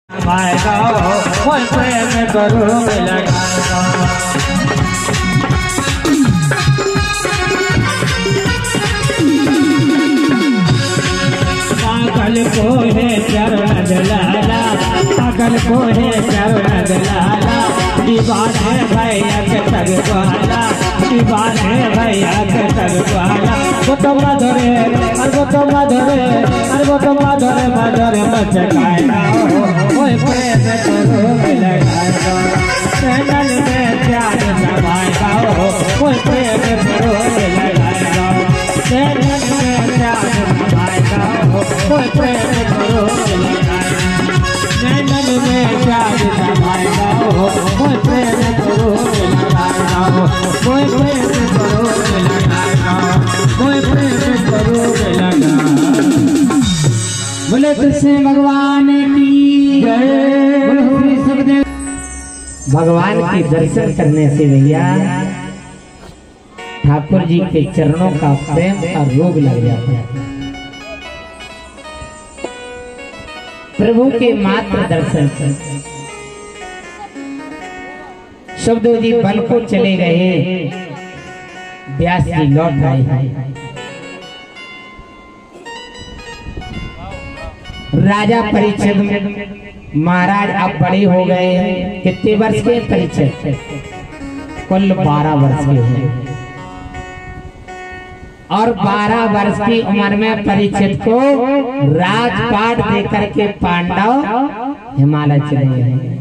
लगाएगा कोई प्रेम करो लगाएगा। पागल को है चरण दलाला, पागल को है चरण दलाला, दीवार है भैया के तग वाला, दीवार है भैया के तग वाला। वो तो मधुरे वो तो मधुरे वो तो मधुरे मधुरे मचकाएगा कोई प्रेम करो लगाएगा। चैनल में प्यार समाएगा कोई प्रेम करो लगाएगा। चैनल में प्यार समाएगा कोई प्रेम करो लगाएगा। चैनल में प्यार समाएगा कोई प्रेम करो लगाएगा। कोई प्रेम करो लगाएगा, कोई प्रेम करो लगाएगा। बोले कृष्ण भगवान की जय। बोले श्री सुखदेव। भगवान के दर्शन करने से भैया ठाकुर जी के चरणों का प्रेम का रोग लग जाता है। प्रभु के मात्र दर्शन कर सुखदेव जी वन को चले गए, व्यास जी लौट आए। राजा परीक्षित महाराज अब बड़े हो गए हैं। कितने वर्ष के परीक्षित? कुल 12 वर्ष के हुए। और 12 वर्ष की उम्र में परीक्षित को राजपाट देकर के पांडव हिमालय चले गए।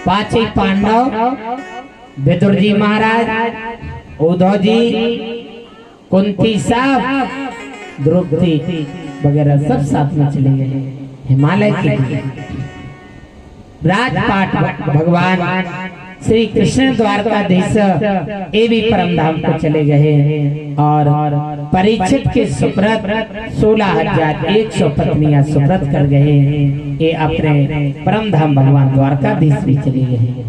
5 ही पांडव विदुर जी महाराज, उद्धव जी, कुंती साहब, द्रौपदी वगैरह सब साथ में चले गए हिमालय के राजपाट। भगवान श्री कृष्ण द्वारकाधीश ये भी परम धाम को चले गए और परीक्षित के सुप्रत 16,100 पत्नियां सुप्रत कर गए। ये अपने परम धाम भगवान द्वारकाधीश भी चले गए।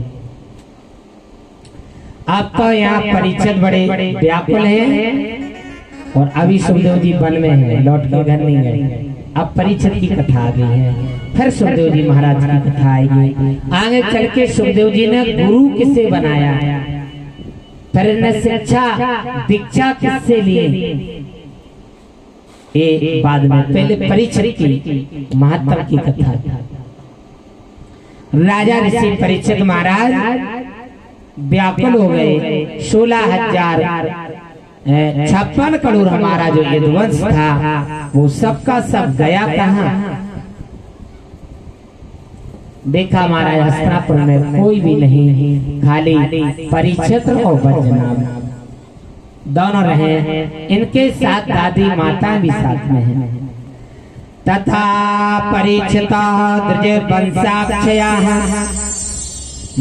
अब तो यहाँ परीक्षित बड़े व्याकुल हैं और अभी सुखदेव जी वन में है, लौट के घर नहीं गए। अब परीक्षित की कथा आ गई है, फिर सुखदेव जी महाराज की कथा आएगी। आगे चल के सुखदेव जी ने गुरु किसे बनाया, फिर ने शिक्षा दीक्षा किससे लिए, ये बाद में। पहले परीक्षित की महत्व की कथा। राजा ऋषि परीक्षित महाराज व्याकुल हो गए। 16,056 करोड़ हमारा जो यदुवंश था वो सबका सब गया कहाँ? देखा महाराज हस्तिनापुर में कोई भी नहीं, खाली परीक्षित और बज्जनाभ दोनों रहे हैं। इनके साथ दादी माता भी साथ में है। तथा परीक्षिता द्रज वंशाक्षया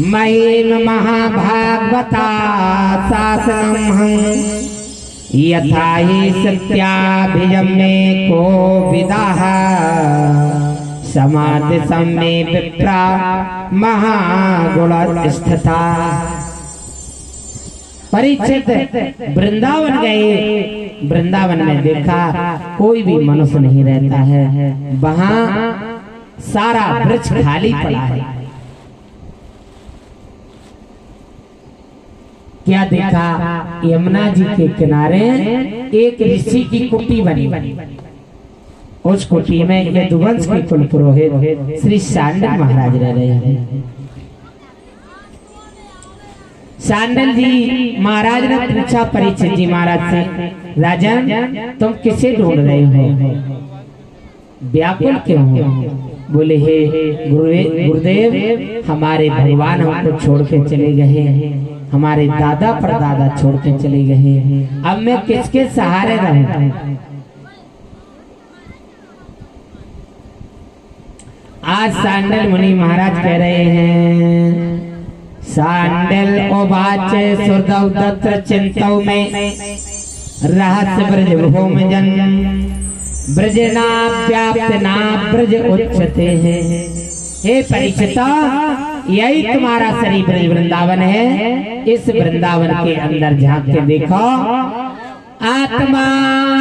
महिम महाभागवता शासनम यथा ही सत्याभिजम्ये को विदाह समाधि सम्मे विप्रा महागुण स्थिता। परीक्षित वृंदावन गए, वृंदावन में देखा कोई भी मनुष्य नहीं रहता है, वहां सारा वृक्ष खाली पड़ा है। क्या देखा? यमुना जी के किनारे एक ऋषि की कुटी बनी। उस कुटी में यदुवंश के कुल पुरोहित श्री सांडल महाराज रह रहे हैं। सांडल जी महाराज ने पूछा परीक्षित जी महाराज से, राजन तुम किसे ढूंढ रहे हो, व्याकुल क्यों हो? बोले हे गुरुदेव हमारे भगवान हमको छोड़ के चले गए, हमारे दादा परदादा छोड़ के चले गए, अब मैं किसके सहारे रहूं? आज सांडल मुनि महाराज कह रहे हैं, सांडल उवाच सुरदौ दत्र चिंतौ में रहस्य ब्रज भूम जन ब्रजना व्याप्त ना ब्रज उच्चते हैं। हे परीक्षिता यही तुम्हारा शरीर ब्रज वृंदावन है। इस वृंदावन के अंदर झांक के देखो, आत्मा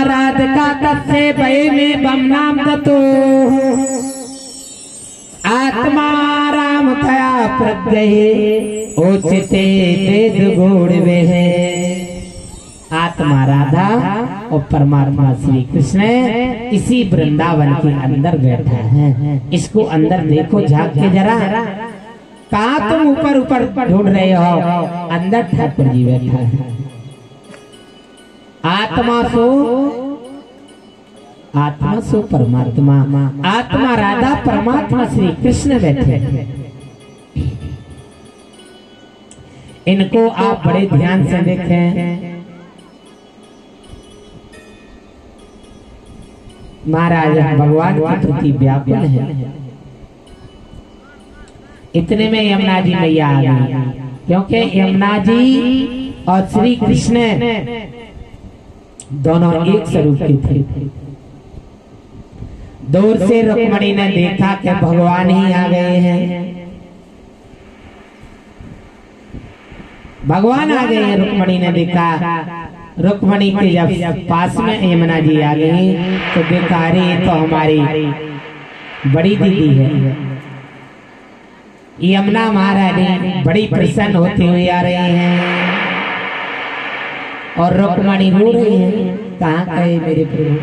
राधिका तत्से भय में बम नाम दतो प्रत्यय ओचिते वेद गूढ़ वे है। आत्मा राधा और परमात्मा श्री कृष्ण इसी वृंदावन के अंदर बैठा है। इसको अंदर देखो झांक के जरा। कहाँ तुम ऊपर ऊपर ढूंढ रहे हो, अंदर ठाकुर जी बैठा है। आत्मा सो परमात्मा, आत्मा राधा परमात्मा श्री कृष्ण बैठे हैं। इनको आप बड़े ध्यान से देखें। महाराज भगवान के प्रति व्याकुल है। इतने में यमुना जी मैया आ गई, क्योंकि यमुना जी और श्री कृष्ण दोनों एक स्वरूप के थे। दूर से रुक्मणी ने देखा कि भगवान ही आ गए हैं, भगवान आ गए हैं। रुक्मणी ने देखा, रुक्मणी के जब पास में यमुना जी आ गई तो देखा, अरे तो हमारी बड़ी दीदी है। यमुना महारानी बड़ी प्रसन्न होती हुई आ रही हैं और रुक्मणी रो रही है। कहाँ गए मेरे प्रभु?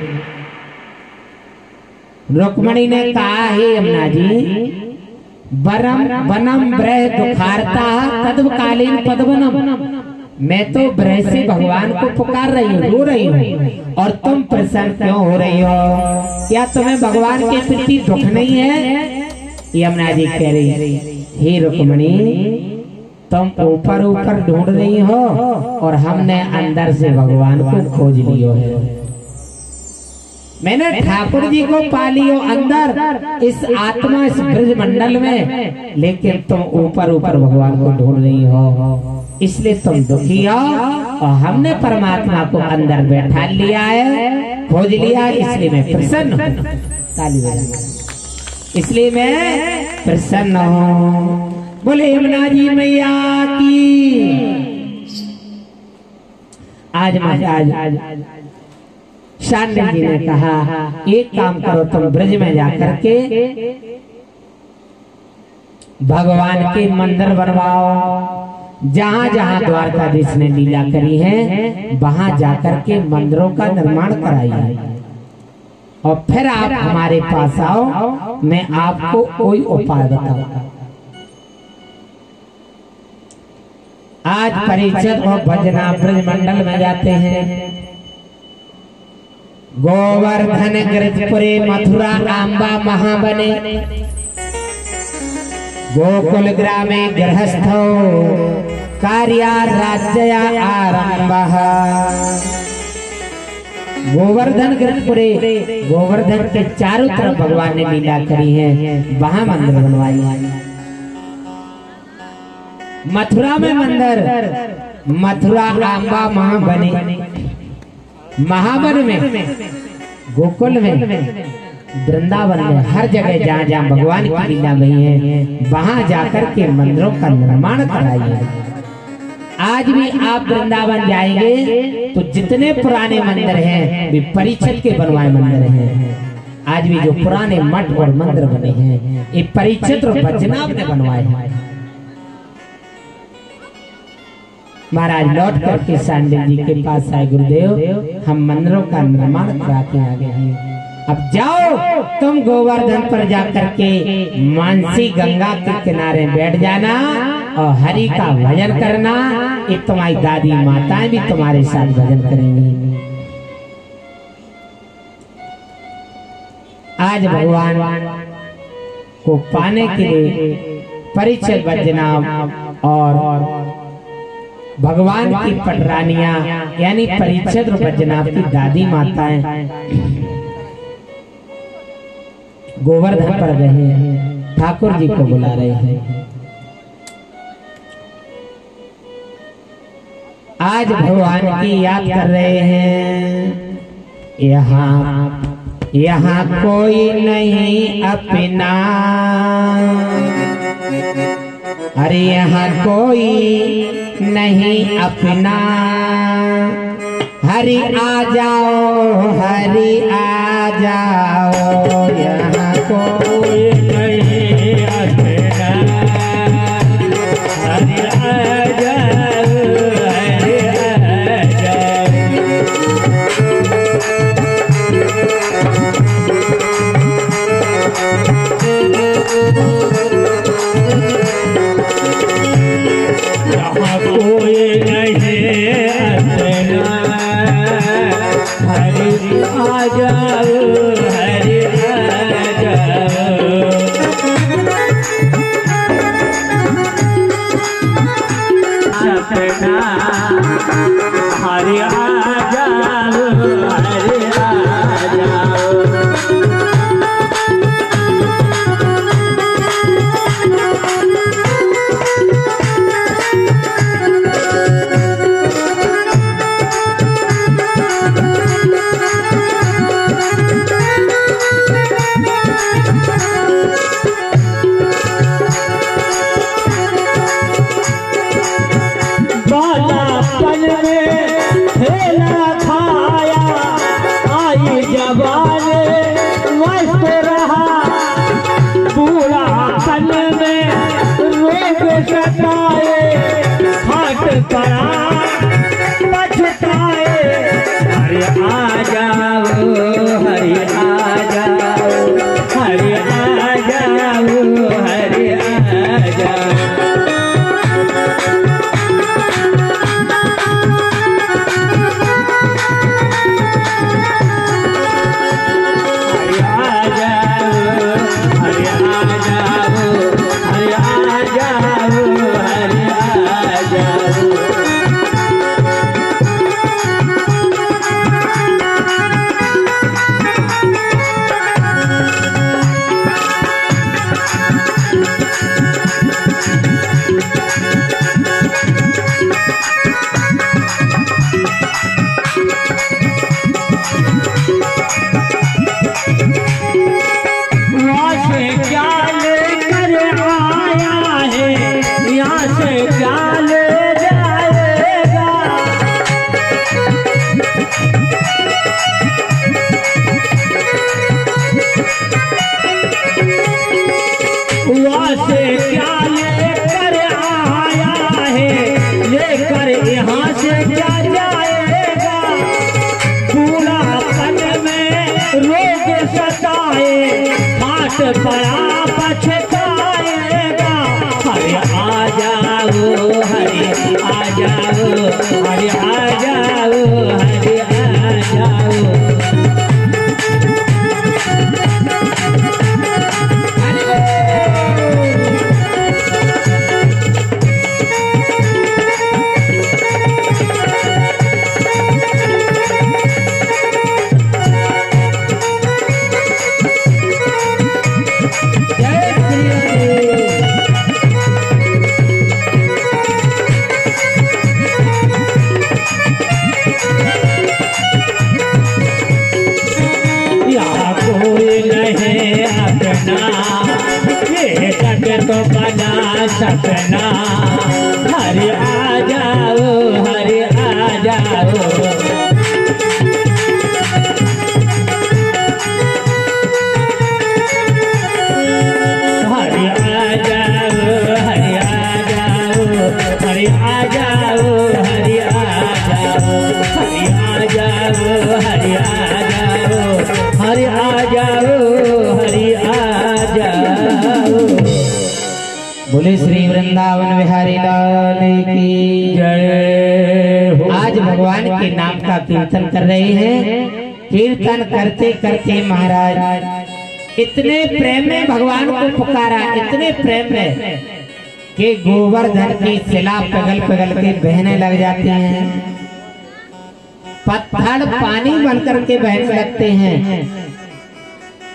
रुक्मणी ने कहा, हे यमुना जी, वरम वनम ब्रह दुखारता तद्वकालीन पद्वनम। मैं तो ब्रह से भगवान को पुकार रही हूँ, रो रही हूँ, और तुम प्रसन्न क्यों हो रही हो? क्या तुम्हें भगवान के प्रति दुख नहीं है? यमुना जी कह रही, हे रुक्मणी, तुम ऊपर ऊपर ढूंढ रही हो और हमने अंदर से भगवान को खोज लियो है। मैंने ठाकुर जी को पा लियो अंदर इस आत्मा इस ब्रज मंडल में, लेकिन तुम ऊपर ऊपर भगवान को ढूंढ रही हो, इसलिए तुम दुखी हो। और हमने परमात्मा को अंदर बैठा लिया है, खोज लिया, इसलिए मैं प्रसन्न हूँ। ताली बजाना, इसलिए मैं प्रसन्न हूँ। बोले यमुना जी मैया की। आज महाराज शांडिल जी ने कहा, एक काम करो, तुम ब्रज में जाकर के भगवान के मंदिर बनवाओ। जहाँ जहाँ द्वारकाधीश ने लीला करी है वहां जाकर के मंदिरों का निर्माण कराइए, और फिर आप हमारे पास आओ, मैं आपको कोई उपाय बताऊंगा। आज परीक्षित और भजना ब्रज मंडल में जाते हैं। गोवर्धन गिरजपुरे मथुरा आंबा महाबने, गोकुल ग्रामे गृहस्थो कार्या राज्या आरंभः। गोवर्धन गिरजपुरे, गोवर्धन के चारों तरफ भगवान ने लीला करी है, वहां मंदिर बनवाई। मथुरा में मंदिर, मथुरा आंबा महाबने, महावन में, गोकुल में, वृंदावन में, हर जगह जहाँ जहाँ भगवान की लीला गई है वहां जाकर के मंदिरों का निर्माण कराइए। आज भी आप वृंदावन जाएंगे तो जितने पुराने मंदिर हैं वे परीक्षित के बनवाए मंदिर हैं। आज भी जो पुराने मठ और मंदिर बने हैं ये परीक्षित और बचनाभ ने बनवाए हैं। महाराज लौट करके शांडिल जी के पास आए, गुरुदेव हम मंदिरों का निर्माण करा के आ गए हैं, अब जाओ तुम गोवर्धन पर जाकर के मानसी गंगा के किनारे बैठ जाना और हरि का भजन करना। ये तुम्हारी दादी माताएं भी तुम्हारे साथ भजन करेंगी। आज भगवान को पाने के लिए परीक्षित बद्रीनाथ और भगवान की पटरानियां यानी परीक्षित और बद्रीनाथ की दादी माताएं गोवर्धन पर गए, ठाकुर जी को बुला रहे हैं। आज भगवान की याद कर रहे हैं। यहाँ कोई नहीं अपना, अरे यहाँ कोई नहीं अपना, हरि आ जाओ, हरि आ जाओ, यहाँ कोई नहीं अपना, बड़ा पछताएगा। हरे आ जाओ, हरे आ जाओ, हरे आ जाओ, हरे आ जाओ। तो बना सपना। हरे आ जाओ, हरे आ जाओ। हरे आ जाओ, हरे आ जाओ, हरे आ जाओ, हरे आ जाओ, हरे आ जाओ, हरे आ जाओ, हरे आ जाओ, हरे आ जाओ। बोले श्री वृंदावन बिहारी लाल की जय। आज भगवान के नाम का कीर्तन कर रहे हैं। कीर्तन करते करते महाराज इतने प्रेम में भगवान को पुकारा, इतने प्रेम में कि गोवर्धन की शिला पिघल पिघल के बहने लग जाती हैं, पत्थर पानी बनकर के बहने लगते हैं।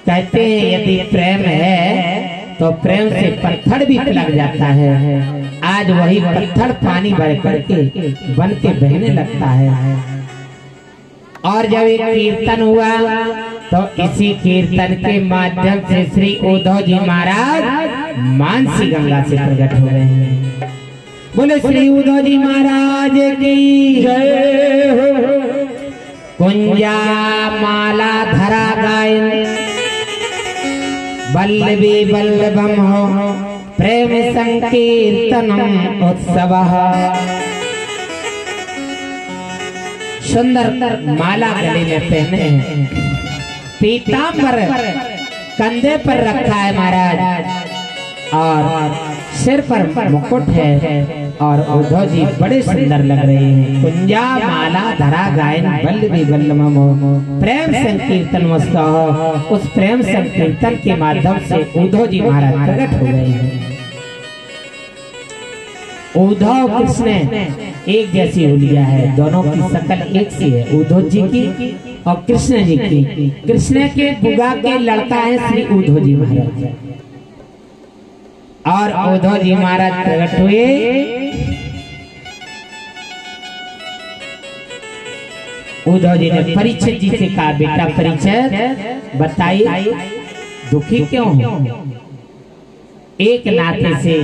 कहते हैं यदि प्रेम है तो प्रेम से पत्थर भी पिघल जाता है। आज वही पत्थर पानी भर करके बन के बहने लगता है। और जब एक कीर्तन हुआ तो इसी कीर्तन के माध्यम से श्री उद्धव जी महाराज मानसी गंगा से प्रकट हो रहे हैं। बोले श्री उद्धव जी महाराज की जय हो। कुंजा माला धरा गायन वल्लभी वल्लभम हो प्रेम संकीर्तनम उत्सव। सुंदर माला गले में पहने हैं, पीतांबर कंधे पर रखा है महाराज, और सिर पर मुकुट है। और उद्धव जी बड़े सुंदर लग रहे हैं। कुंजा माला धरा गायन वल्लभी वल्लभम प्रेम संकीर्तन उत्सव। उस प्रेम संकीर्तन के माध्यम से उद्धव जी महाराज प्रकट हो गए हैं। उद्धव कृष्ण एक जैसी हुलिया है, दोनों की शकल एक सी है, उद्धव जी की और कृष्ण जी की। कृष्ण के बुआ के लड़का है श्री उद्धव जी महाराज, और उद्धव जी महाराज प्रकट हुए। उद्धव जी ने परीक्षित जी से कहा, बेटा परीक्षित बताइए दुखी क्यों हो। एक नाते से,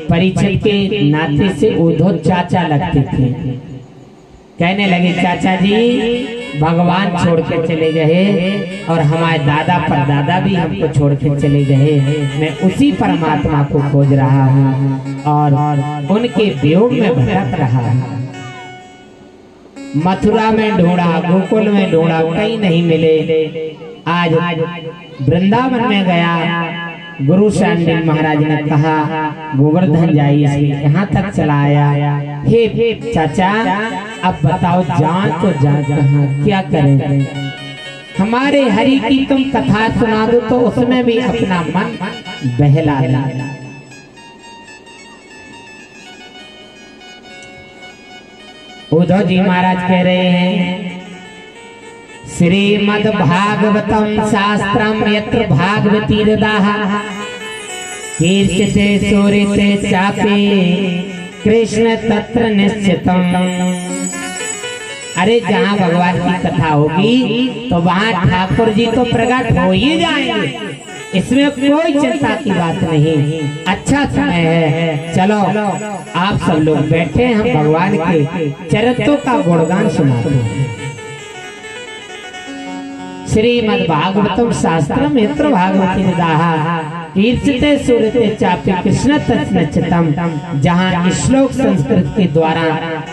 परीक्षित के नाते से उद्धव चाचा लगते थे। कहने लगे चाचा जी भगवान छोड़ के चले गए और हमारे दादा परदादा भी हमको छोड़ के चले गए। मैं उसी परमात्मा को खोज रहा हूँ और उनके वियोग में भटक रहा हूँ। मथुरा में ढूंढा, गोकुल में ढूंढा, कहीं नहीं मिले। आज वृंदावन में गया, गुरु शांडिल महाराज ने कहा गोवर्धन जाइए, यहाँ तक चला आया। हे चाचा अब बताओ जान तो जान कहाँ, क्या करें। हमारे हरि की तुम कथा सुना दो तो उसमें भी अपना मन बहला ला। उद्धव जी महाराज कह रहे हैं श्रीमद् भागवतम शास्त्रम यत्र भागवती हृदयः कीर्त्यते सूर्यते चापे कृष्ण तत्र निश्चितम। अरे जहाँ भगवान की कथा होगी तो वहाँ ठाकुर जी तो प्रकट हो ही जाएंगे, इसमें कोई चिंता की बात नहीं। अच्छा समय है, चलो आप सब लोग बैठे, हम भगवान के चरित्रों का गुणगान सुनाते हैं। श्रीमद्भागवतम शास्त्रम मित्र भागवती निदाहा कीर्तिते सूरते चापि कृष्ण तत्नचतम, जहाँ श्लोक संस्कृत के द्वारा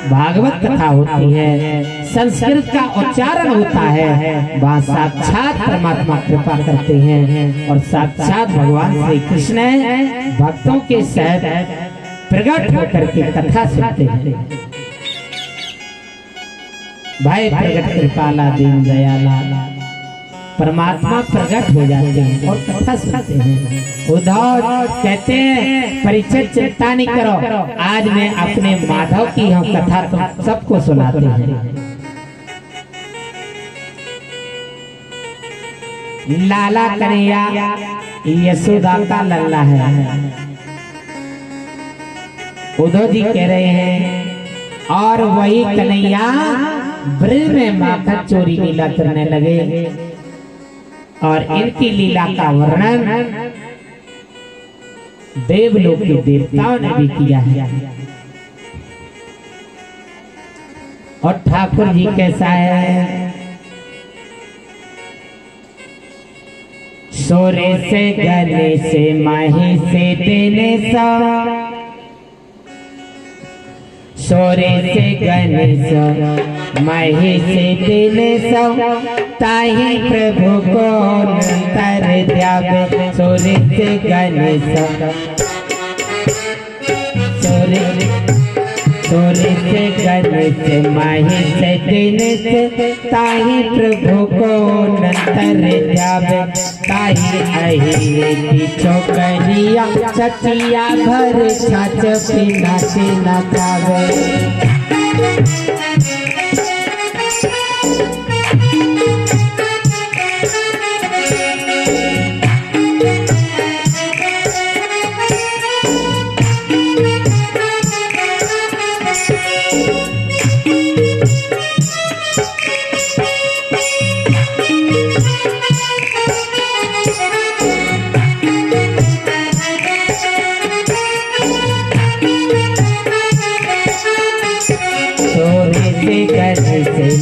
भागवत कथा होती है, संस्कृत का उच्चारण होता है, वहाँ साक्षात परमात्मा कृपा करते हैं और साक्षात भगवान श्री कृष्ण भक्तों के सहित प्रकट होकर के कथा सुनते हैं। भाई प्रकट कृपाला दीन दयाला परमात्मा प्रकट हो जाते हैं और कथा सुनते हैं। उद्धव कहते हैं परिचय चिंता नहीं करो, आज मैं अपने माधव की हम कथा तुम सबको सुनाते हैं। लाला कन्हैया यशोदा का लल्ला है, उद्धव जी कह रहे हैं, और वही कन्हैया ब्रज में माखन चोरी लीला करने लगे और इनकी लीला का वर्णन देवलोक के देवताओं ने भी किया है। और ठाकुर जी कैसा है, सोरे से गले से माही से देने सा, सोरे से गणेश माही से देने सो, ताही प्रभु को नंतर द्यावे। सोरे से गणेश सोरे से गणेश माही से देने से, ताही प्रभु को नंतर द्यावे। ताही अहिरे की छोकरिया सचिया भर छाछ पीना के न खावे।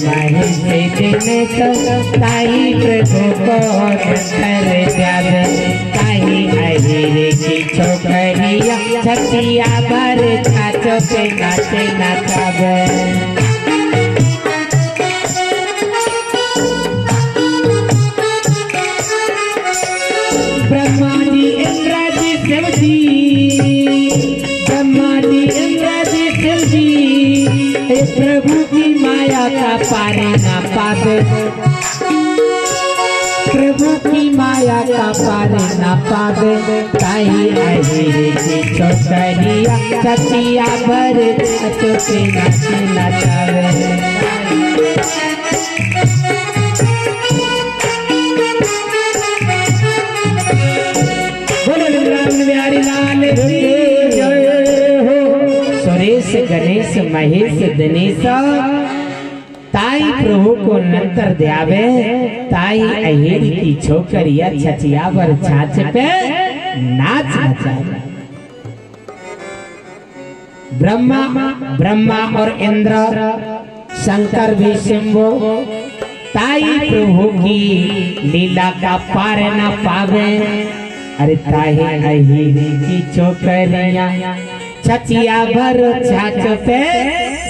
माही से देने तो, ताही प्रभु को नंतर द्यावे। ताही अहिरे की छोकरिया छठिया भर छाछो पे नाचे नाचावे। ब्रह्मा जी इंद्र जी शिव जी, ब्रह्मा जी इंद्र जी शिव जी, प्रभु की माया का पारे ना पावे। प्रभु की माया का पारे ना पावे। ताही अहिरे की छोकरिया छठिया भर छाछो पे नाचे नाचावे। सुरेश गणेश महेश दिनेश, ताई प्रभु को नंतर द्यावे। ताई अहिर की छोकरिया छचिया पर छाछ पे नाच नचावे। ब्रह्मा और इंद्र शंकर भी शंभो, ताई प्रभु की लीला का पार न पावे। अरे ताही अहिरी की छोकरिया छचिया भर छाछ पे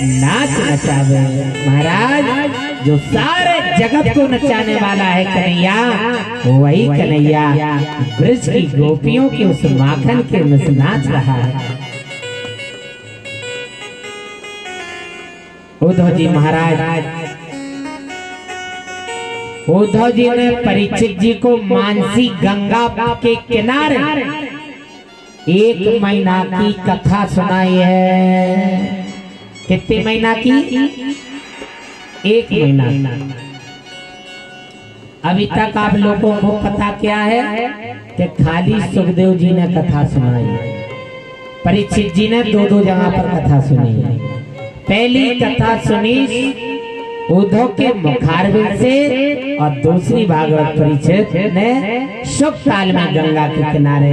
नाच नचावे। महाराज जो सारे जगत को नचाने वाला है कन्हैया, वही कन्हैया ब्रज की गोपियों के उस माखन के में नाच रहा है। उद्धव जी महाराज, उद्धव जी ने परीक्षित जी को मानसी गंगा के किनारे 1 महीना की कथा सुनाई है। कितने महीना की? 1 महीना। अभी तक आप लोगों को पता क्या है कि खाली सुखदेव जी ने कथा सुनाई, परीक्षित जी ने 2-2 जगह पर कथा सुनी। पहली कथा सुनी उद्धव के मुखारबिंद से और दूसरी भागवत परीक्षित ने शुभ काल में गंगा के किनारे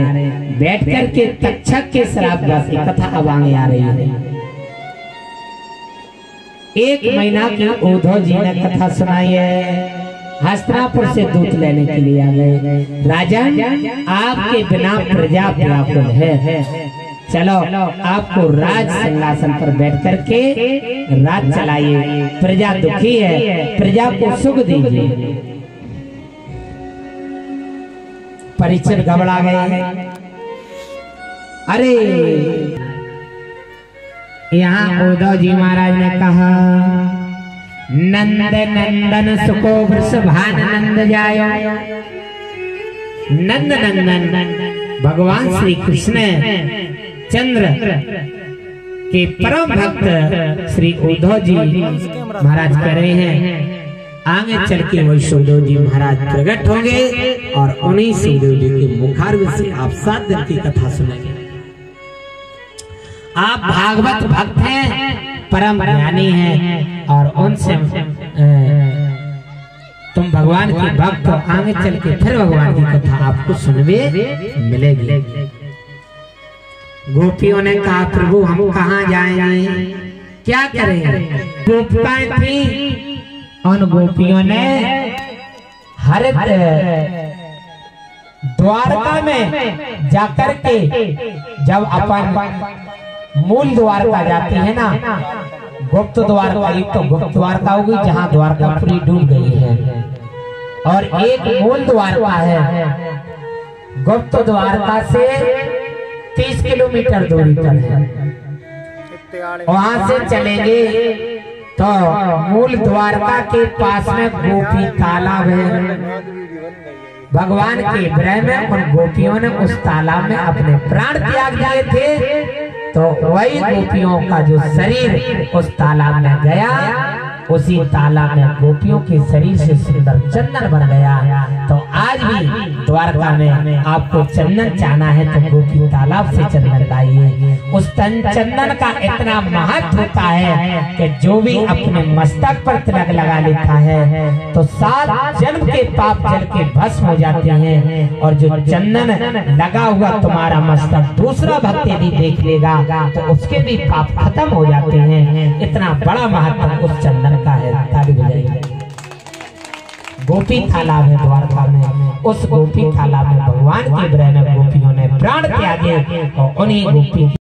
बैठ कर के तक्षक के श्रापवासी कथा अब आगे आ रही है। 1 महीना की उद्धव जी ने कथा सुनाई है। हस्तिनापुर से दूत लेने के लिए आ गए। राजन, आपके बिना प्रजा व्याकुल है, चलो आपको राज सिंहासन पर बैठ करके राज चलाइए। प्रजा दुखी है, प्रजा को सुख दीजिए। परीक्षित घबरा गए। अरे यहाँ उद्धव जी महाराज ने कहा, नंद नंदन सुको वृषभान नंद जायो। नंद नंदन भगवान श्री कृष्ण चंद्र के परम भक्त श्री उद्धव जी महाराज कह रहे हैं, आगे चल के वही सुखदेव जी महाराज प्रकट होंगे और उन्हीं सुखदेव जी के मुखारविंद से आप 7 दिन की कथा सुनेंगे। आप भागवत भक्त हैं, परम ज्ञानी हैं और उनसे तुम भगवान के भक्त हो। आगे चल के फिर भगवान की कथा आपको सुनने मिलेगी। गोपियों ने कहा, प्रभु हम कहाँ जाएंगे, क्या करेंगे? गोपिकाएं थी, उन गोपियों ने हरित द्वारका में जाकर के जब अपन मूल द्वारका जाते हैं ना, गुप्त द्वारका, एक तो गुप्त द्वारका होगी जहाँ द्वारका पूरी डूब गई है, और एक मूल द्वारका है। गुप्त द्वारका से 30 किलोमीटर दूरी पर है। वहां से चलेंगे तो मूल द्वारका के पास में गोपी तालाब है। भगवान के विरह में उन गोपियों ने उस तालाब में अपने प्राण त्याग दिए थे, तो वही गोपियों का जो शरीर उस तालाब में गया, उसी तालाब में गोपियों के शरीर से सुंदर चंदन बन गया। तो आज भी द्वारका में आपको चंदन चाहना है तो गोपी तालाब से चंदन लाइए। उस चंदन का इतना महत्व होता है कि जो भी अपने मस्तक पर तिलक लगा लेता है तो 7 जन्म के पाप जल के भस्म हो जाते हैं, और जो चंदन लगा हुआ तुम्हारा मस्तक दूसरा भक्त यदि देख लेगा तो उसके भी पाप खत्म हो जाते हैं। इतना बड़ा महत्व उस चंदन का है। ताली बजाइए। गोपी तालाब है द्वारका में, उस गोपी तालाब में भगवान के विरह में गोपियों ने प्राण त्यागे और उन्हीं गोपी